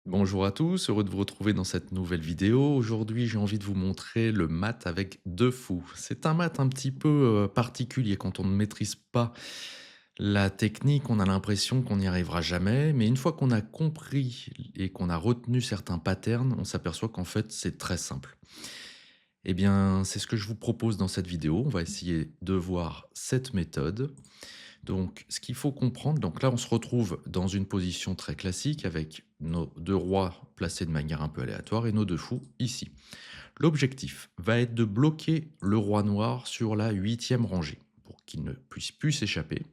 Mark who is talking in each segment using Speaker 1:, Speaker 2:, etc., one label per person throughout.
Speaker 1: Bonjour à tous, heureux de vous retrouver dans cette nouvelle vidéo. Aujourd'hui, j'ai envie de vous montrer le mat avec deux fous. C'est un mat un petit peu particulier quand on ne maîtrise pas la technique, on a l'impression qu'on n'y arrivera jamais, mais une fois qu'on a compris et qu'on a retenu certains patterns, on s'aperçoit qu'en fait, c'est très simple. Eh bien, c'est ce que je vous propose dans cette vidéo. On va essayer de voir cette méthode. Donc, ce qu'il faut comprendre, donc là, on se retrouve dans une position très classique avec nos deux rois placés de manière un peu aléatoire et nos deux fous ici. L'objectif va être de bloquer le roi noir sur la huitième rangée pour qu'il ne puisse plus s'échapper.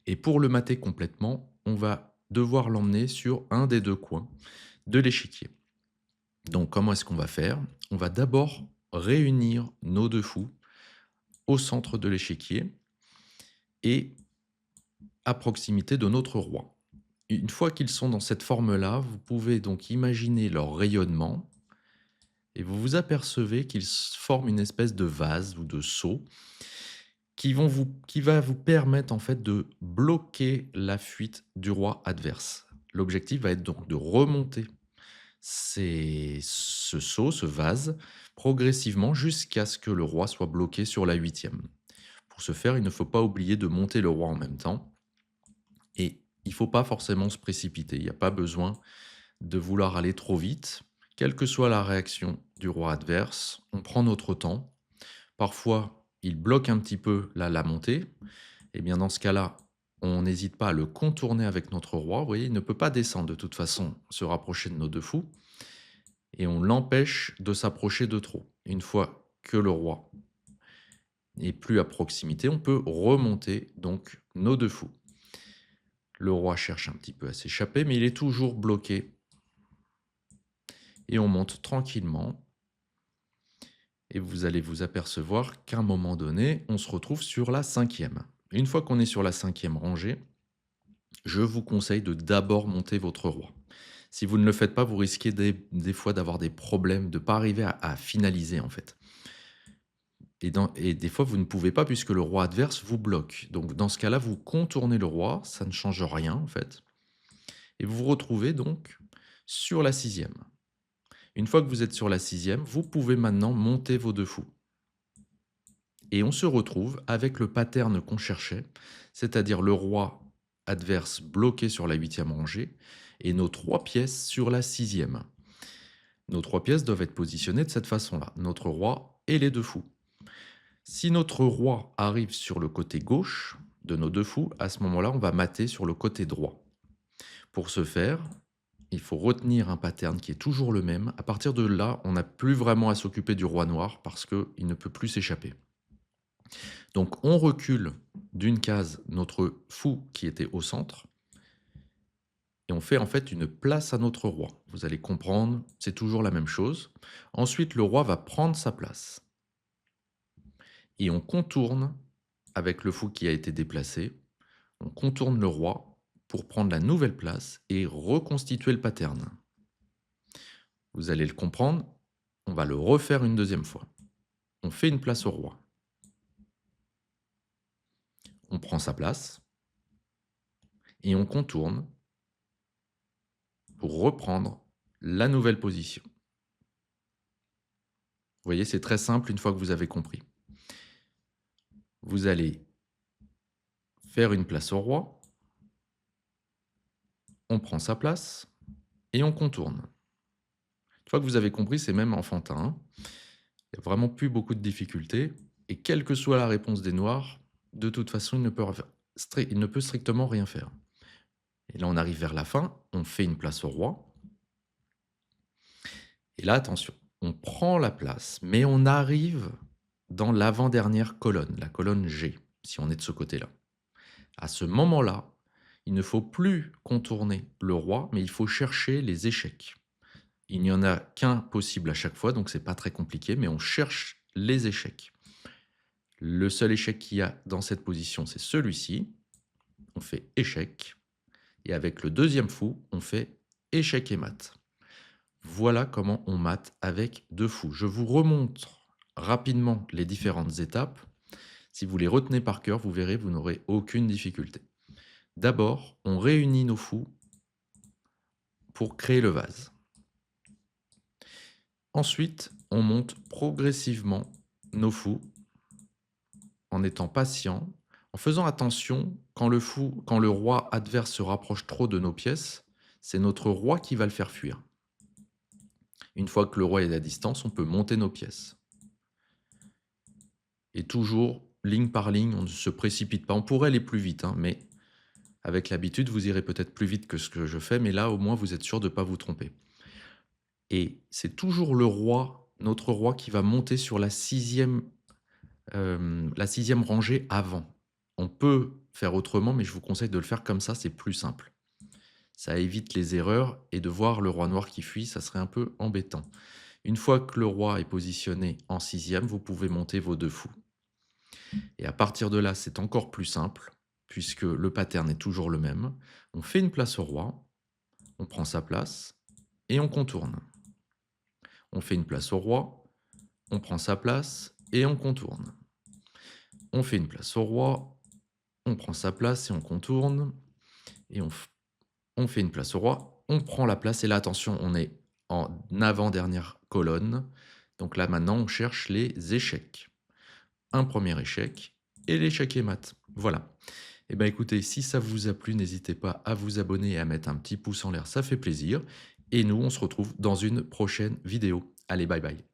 Speaker 1: Et pour le mater complètement, on va devoir l'emmener sur un des deux coins de l'échiquier. Donc, comment est-ce qu'on va faire? On va d'abord réunir nos deux fous au centre de l'échiquier et à proximité de notre roi. Une fois qu'ils sont dans cette forme-là, vous pouvez donc imaginer leur rayonnement et vous vous apercevez qu'ils forment une espèce de vase ou de seau qui va vous permettre en fait de bloquer la fuite du roi adverse. L'objectif va être donc de remonter ce seau, ce vase, progressivement jusqu'à ce que le roi soit bloqué sur la huitième. Pour ce faire, il ne faut pas oublier de monter le roi en même temps et il ne faut pas forcément se précipiter. Il n'y a pas besoin de vouloir aller trop vite. Quelle que soit la réaction du roi adverse, on prend notre temps. Parfois, il bloque un petit peu la montée. Et bien dans ce cas-là, on n'hésite pas à le contourner avec notre roi. Vous voyez, il ne peut pas descendre de toute façon, se rapprocher de nos deux fous. Et on l'empêche de s'approcher de trop. Une fois que le roi n'est plus à proximité, on peut remonter donc nos deux fous. Le roi cherche un petit peu à s'échapper, mais il est toujours bloqué. Et on monte tranquillement. Et vous allez vous apercevoir qu'à un moment donné, on se retrouve sur la cinquième. Une fois qu'on est sur la cinquième rangée, je vous conseille de d'abord monter votre roi. Si vous ne le faites pas, vous risquez des fois d'avoir des problèmes, de ne pas arriver à finaliser en fait. Et des fois, vous ne pouvez pas puisque le roi adverse vous bloque. Donc dans ce cas-là, vous contournez le roi, ça ne change rien en fait. Et vous vous retrouvez donc sur la sixième. Une fois que vous êtes sur la sixième, vous pouvez maintenant monter vos deux fous. Et on se retrouve avec le pattern qu'on cherchait, c'est-à-dire le roi adverse bloqué sur la huitième rangée et nos trois pièces sur la sixième. Nos trois pièces doivent être positionnées de cette façon-là, notre roi et les deux fous. Si notre roi arrive sur le côté gauche de nos deux fous, à ce moment-là, on va mater sur le côté droit. Pour ce faire, il faut retenir un pattern qui est toujours le même. À partir de là, on n'a plus vraiment à s'occuper du roi noir parce qu'il ne peut plus s'échapper. Donc on recule d'une case notre fou qui était au centre et on fait en fait une place à notre roi. Vous allez comprendre, c'est toujours la même chose. Ensuite, le roi va prendre sa place et on contourne avec le fou qui a été déplacé. On contourne le roi pour prendre la nouvelle place et reconstituer le pattern. Vous allez le comprendre, on va le refaire une deuxième fois. On fait une place au roi. On prend sa place et on contourne pour reprendre la nouvelle position. Vous voyez, c'est très simple une fois que vous avez compris. Vous allez faire une place au roi, on prend sa place et on contourne. Une fois que vous avez compris, c'est même enfantin, hein. Il n'y a vraiment plus beaucoup de difficultés. Et quelle que soit la réponse des noirs, de toute façon, il ne peut strictement rien faire. Et là, on arrive vers la fin, on fait une place au roi. Et là, attention, on prend la place, mais on arrive dans l'avant-dernière colonne, la colonne G, si on est de ce côté-là. À ce moment-là, il ne faut plus contourner le roi, mais il faut chercher les échecs. Il n'y en a qu'un possible à chaque fois, donc c'est pas très compliqué, mais on cherche les échecs. Le seul échec qu'il y a dans cette position, c'est celui-ci. On fait échec. Et avec le deuxième fou, on fait échec et mat. Voilà comment on mate avec deux fous. Je vous remontre rapidement les différentes étapes. Si vous les retenez par cœur, vous verrez, vous n'aurez aucune difficulté. D'abord, on réunit nos fous pour créer le vase. Ensuite, on monte progressivement nos fous en étant patient, en faisant attention quand le roi adverse se rapproche trop de nos pièces, c'est notre roi qui va le faire fuir. Une fois que le roi est à distance, on peut monter nos pièces. Et toujours, ligne par ligne, on ne se précipite pas. On pourrait aller plus vite, hein, mais avec l'habitude, vous irez peut-être plus vite que ce que je fais, mais là, au moins, vous êtes sûr de ne pas vous tromper. Et c'est toujours le roi, notre roi, qui va monter sur la sixième rangée avant. On peut faire autrement, mais je vous conseille de le faire comme ça, c'est plus simple. Ça évite les erreurs et de voir le roi noir qui fuit, ça serait un peu embêtant. Une fois que le roi est positionné en sixième, vous pouvez monter vos 2 fous. Et à partir de là, c'est encore plus simple, puisque le pattern est toujours le même. On fait une place au roi, on prend sa place et on contourne. On fait une place au roi, on prend sa place et on contourne. On fait une place au roi, on prend sa place et on contourne. Et on fait une place au roi, on prend la place et là, attention, on est en avant-dernière colonne. Donc là, maintenant, on cherche les échecs. Un premier échec et l'échec est mat. Voilà. Eh bien, écoutez, si ça vous a plu, n'hésitez pas à vous abonner et à mettre un petit pouce en l'air, ça fait plaisir. Et nous, on se retrouve dans une prochaine vidéo. Allez, bye bye.